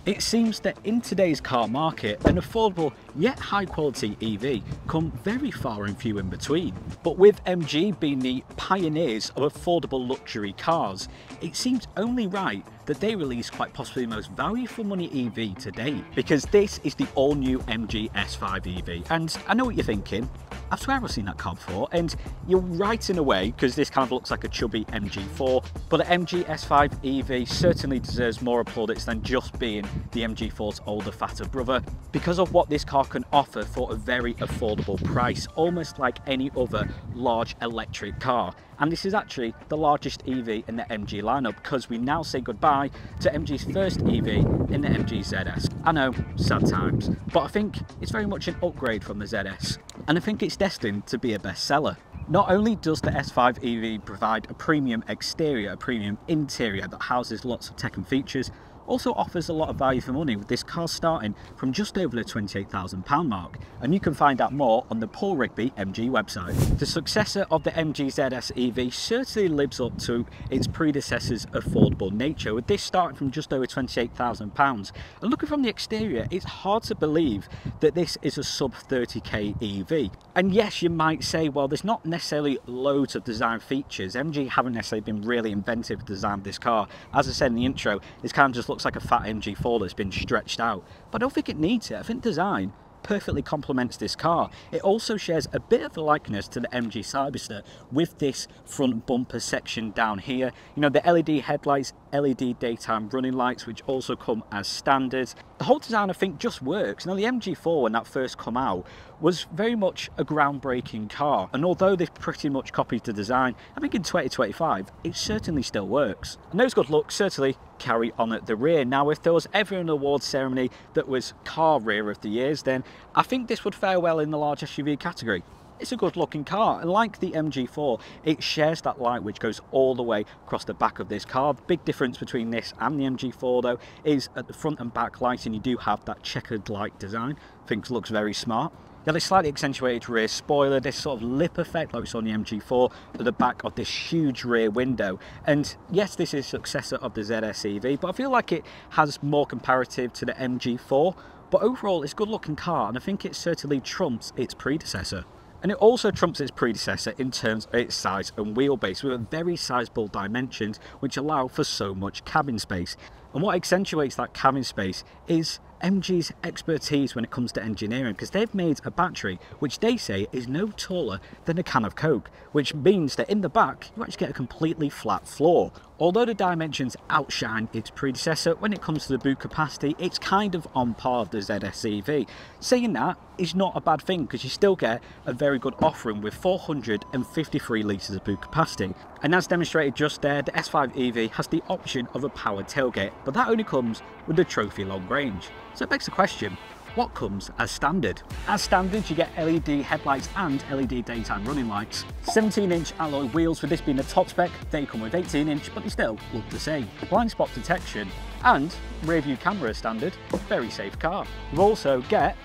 It seems that in today's car market, an affordable yet high quality EV come very far and few in between. But with MG being the pioneers of affordable luxury cars, it seems only right that they release quite possibly the most value for money EV to date, because this is the all new MGS5 EV. And I know what you're thinking, I swear I've seen that car before, and you're right in a way, because this kind of looks like a chubby MG4, but the MGS5 EV certainly deserves more plaudits than just being the MG4's older, fatter brother, because of what this car can offer for a very affordable price, almost like any other large electric car. And this is actually the largest EV in the MG lineup, because we now say goodbye to MG's first EV in the MG ZS. I know, sad times, but I think it's very much an upgrade from the ZS, and I think it's destined to be a bestseller. Not only does the S5 EV provide a premium exterior, a premium interior that houses lots of tech and features, also offers a lot of value for money, with this car starting from just over the £28,000 mark, and you can find out more on the Paul Rigby MG website. The successor of the MG ZS EV certainly lives up to its predecessor's affordable nature, with this starting from just over £28,000. And looking from the exterior, it's hard to believe that this is a sub 30k EV. And yes, you might say, well, there's not necessarily loads of design features. MG haven't necessarily been really inventive with the design of this car. As I said in the intro, it's kind of just looks like a fat MG4 that's been stretched out, but I don't think it needs it. I think design perfectly complements this car. It also shares a bit of a likeness to the MG Cyberster with this front bumper section down here. You know, the LED headlights, LED daytime running lights, which also come as standard. The whole design, I think, just works. Now, the MG4, when that first come out, was very much a groundbreaking car, and although they've pretty much copied the design, I think in 2025 it certainly still works. And those good looks certainly carry on at the rear. Now, if there was ever an awards ceremony that was car rear of the years, then I think this would fare well in the large SUV category. It's a good looking car, and like the MG4, it shares that light which goes all the way across the back of this car. The big difference between this and the MG4 though is at the front and back lighting you do have that checkered light design. I think it looks very smart. You have a slightly accentuated rear spoiler, this sort of lip effect like we saw in the MG4 at the back of this huge rear window. And yes, this is a successor of the ZS EV, but I feel like it has more comparative to the MG4. But overall, it's a good looking car, and I think it certainly trumps its predecessor. And it also trumps its predecessor in terms of its size and wheelbase, with very sizable dimensions which allow for so much cabin space. And what accentuates that cabin space is MG's expertise when it comes to engineering, because they've made a battery which they say is no taller than a can of Coke, which means that in the back you actually get a completely flat floor. Although the dimensions outshine its predecessor, when it comes to the boot capacity, it's kind of on par with the ZS EV. Saying that is not a bad thing, because you still get a very good offering with 453 litres of boot capacity. And as demonstrated just there, the S5 EV has the option of a powered tailgate, but that only comes with the trophy long range. So it begs the question, what comes as standard? As standard, you get LED headlights and LED daytime running lights. 17-inch alloy wheels, with this being the top spec, they come with 18-inch, but they still look the same. Blind spot detection and rear view camera as standard. Very safe car. You also get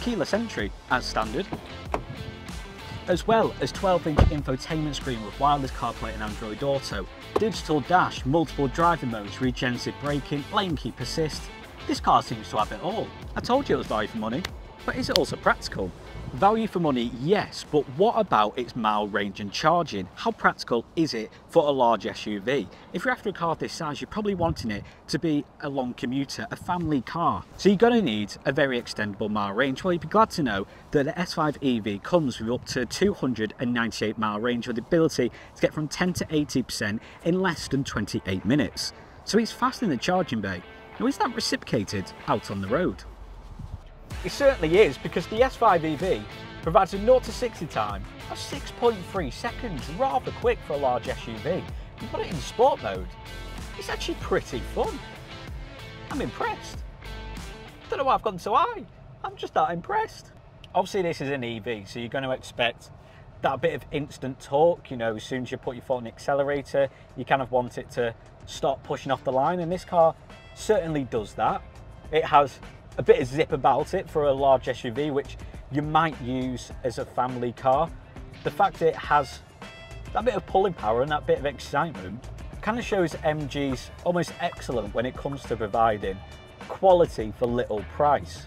keyless entry as standard, as well as 12-inch infotainment screen with wireless CarPlay and Android Auto, digital dash, multiple driving modes, regenerative braking, lane keep assist. This car seems to have it all. I told you it was value for money, but is it also practical? Value for money, yes, but what about its mile range and charging? How practical is it for a large SUV? If you're after a car this size, you're probably wanting it to be a long commuter, a family car. So you're going to need a very extendable mile range. Well, you'd be glad to know that the S5 EV comes with up to 298 mile range, with the ability to get from 10 to 80% in less than 28 minutes. So it's fast in the charging bay. Now, is that reciprocated out on the road? It certainly is, because the S5 EV provides a 0 to 60 time of 6.3 seconds, rather quick for a large SUV. You put it in sport mode, it's actually pretty fun. I'm impressed. Don't know why I've gotten so high. I'm just that impressed. Obviously this is an EV, so you're going to expect that bit of instant torque. You know, as soon as you put your foot on the accelerator, you kind of want it to start pushing off the line, and this car certainly does that. It has a bit of zip about it for a large SUV, which you might use as a family car. The fact that it has that bit of pulling power and that bit of excitement kind of shows MG's almost excellent when it comes to providing quality for little price.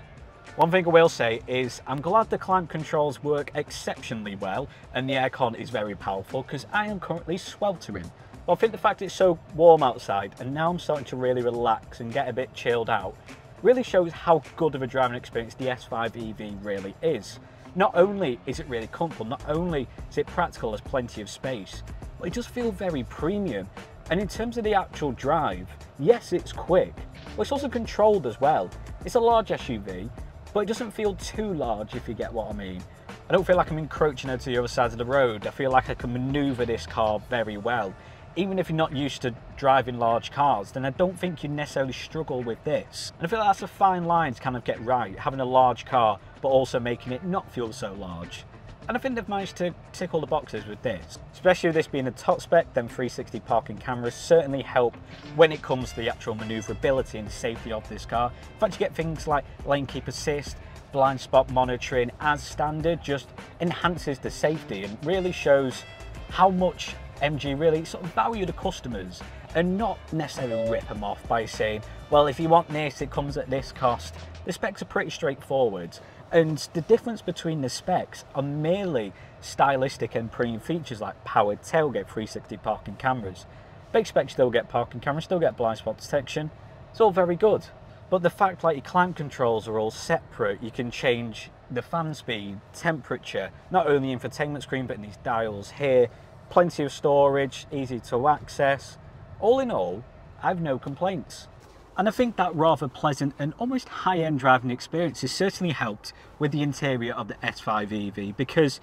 One thing I will say is I'm glad the climate controls work exceptionally well and the aircon is very powerful, because I am currently sweltering. But I think the fact it's so warm outside and now I'm starting to really relax and get a bit chilled out really shows how good of a driving experience the S5 EV really is. Not only is it really comfortable, not only is it practical, there's plenty of space, but it does feel very premium. And in terms of the actual drive, yes, it's quick, but it's also controlled as well. It's a large SUV, but it doesn't feel too large, if you get what I mean. I don't feel like I'm encroaching onto the other side of the road. I feel like I can maneuver this car very well. Even if you're not used to driving large cars, then I don't think you necessarily struggle with this. And I feel like that's a fine line to kind of get right, having a large car, but also making it not feel so large. And I think they've managed to tick all the boxes with this. Especially with this being the top spec, then 360 parking cameras certainly help when it comes to the actual manoeuvrability and safety of this car. In fact, you get things like lane keep assist, blind spot monitoring as standard, just enhances the safety and really shows how much MG really sort of value the customers and not necessarily rip them off by saying, well, if you want this, it comes at this cost. The specs are pretty straightforward, and the difference between the specs are merely stylistic and premium features like powered tailgate, 360 parking cameras. Big specs still get parking cameras, still get blind spot detection. It's all very good. But the fact like your climate controls are all separate, you can change the fan speed, temperature, not only infotainment screen, but in these dials here, plenty of storage, easy to access. All in all, I have no complaints. And I think that rather pleasant and almost high-end driving experience has certainly helped with the interior of the S5 EV, because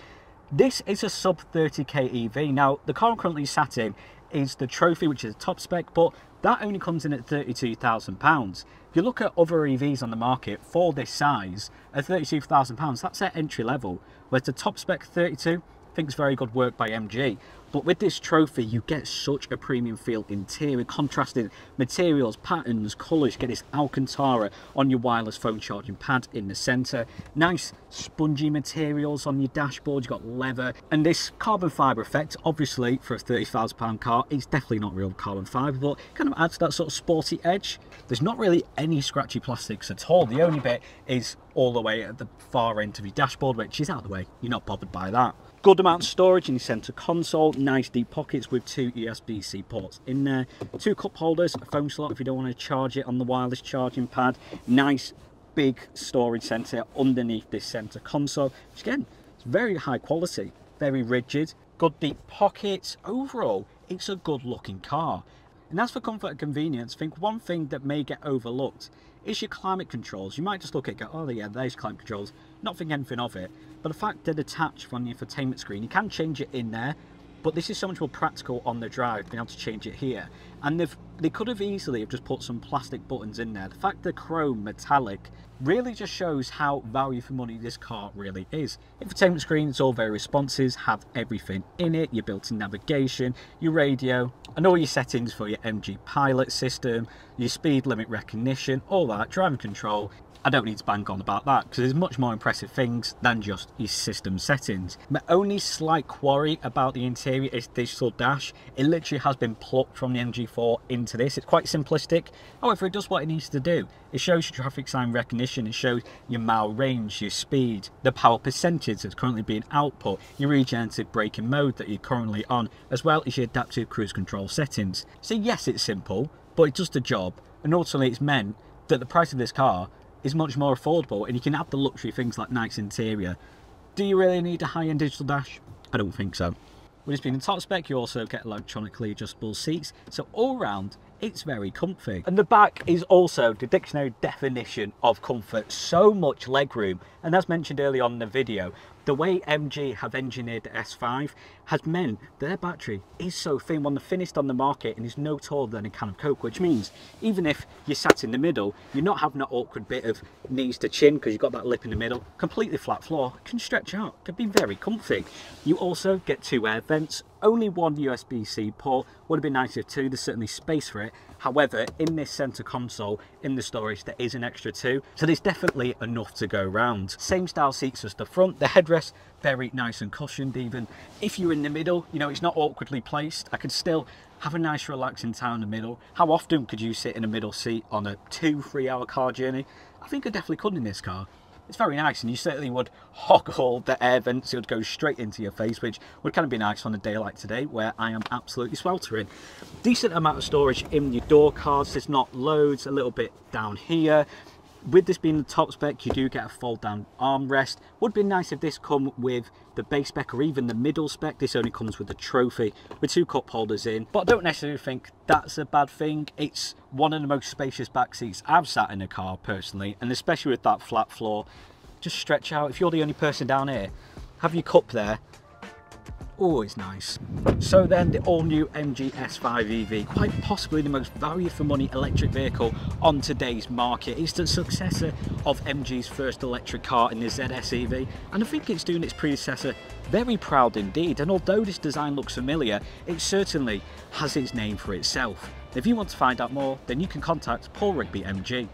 this is a sub 30k EV. Now, the car I'm currently sat in is the Trophy, which is a top spec, but that only comes in at £32,000. If you look at other EVs on the market for this size, at £32,000, that's their entry level, whereas the top spec 32, I think it's very good work by MG. But with this Trophy, you get such a premium feel interior, contrasted materials, patterns, colours. You get this Alcantara on your wireless phone charging pad in the centre. Nice spongy materials on your dashboard. You've got leather. And this carbon fibre effect, obviously, for a £30,000 car, it's definitely not real carbon fibre, but it kind of adds that sort of sporty edge. There's not really any scratchy plastics at all. The only bit is all the way at the far end of your dashboard, which is out of the way. You're not bothered by that. Good amount of storage in your centre console, nice deep pockets with 2 USB-C ports in there, 2 cup holders, a phone slot if you don't want to charge it on the wireless charging pad, nice big storage centre underneath this centre console, which again, it's very high quality, very rigid, good deep pockets. Overall, it's a good looking car. And as for comfort and convenience, I think one thing that may get overlooked is your climate controls. You might just look at it and go, oh yeah, there's climate controls, not think anything of it. But the fact they're attached from the infotainment screen, you can change it in there, but this is so much more practical on the drive, being able to change it here. And they could have easily have just put some plastic buttons in there. The fact they're chrome metallic really just shows how value for money this car really is. Infotainment screen, it's all very responsive, have everything in it, your built-in navigation, your radio, and all your settings for your MG Pilot system, your speed limit recognition, all that, driving control. I don't need to bang on about that because there's much more impressive things than just your system settings. My only slight quarry about the interior is digital dash. It literally has been plucked from the MG4 into this. It's quite simplistic. However, it does what it needs to do. It shows your traffic sign recognition, it shows your mile range, your speed, the power percentage that's currently being output, your regenerative braking mode that you're currently on, as well as your adaptive cruise control settings. So yes, it's simple, but it does the job, and ultimately it's meant that the price of this car is much more affordable and you can have the luxury things like nice interior. Do you really need a high-end digital dash? I don't think so. With this being the top spec, you also get electronically adjustable seats, so all round it's very comfy. And the back is also the dictionary definition of comfort, so much legroom. And as mentioned earlier on in the video, the way MG have engineered the S5 has meant that their battery is so thin, one of the thinnest on the market, and is no taller than a can of Coke, which means even if you're sat in the middle, you're not having that awkward bit of knees to chin because you've got that lip in the middle. Completely flat floor, can stretch out, can be very comfy. You also get 2 air vents, only 1 USB-C port. Would have been nice if 2, there's certainly space for it. However, in this center console, in the storage, there is an extra 2, so there's definitely enough to go round. Same style seats as the front, the headrest, very nice and cushioned even. If you're in the middle, you know, it's not awkwardly placed. I could still have a nice relaxing time in the middle. How often could you sit in a middle seat on a 2-3 hour car journey? I think I definitely could in this car. It's very nice, and you certainly would hog all the air vents. It would go straight into your face, which would kind of be nice on a day like today where I am absolutely sweltering. Decent amount of storage in your door cards. There's not loads, a little bit down here. With this being the top spec, you do get a fold down armrest. Would be nice if this come with the base spec or even the middle spec. This only comes with the trophy with 2 cup holders in, but I don't necessarily think that's a bad thing. It's one of the most spacious back seats I've sat in a car personally, and especially with that flat floor. Just stretch out. If you're the only person down here, have your cup there. Oh, it's nice. So then, the all-new MGS5 EV, quite possibly the most value for money electric vehicle on today's market. It's the successor of MG's first electric car in the ZS EV, and I think it's doing its predecessor very proud indeed. And although this design looks familiar, it certainly has its name for itself. If you want to find out more, then you can contact Paul Rigby MG.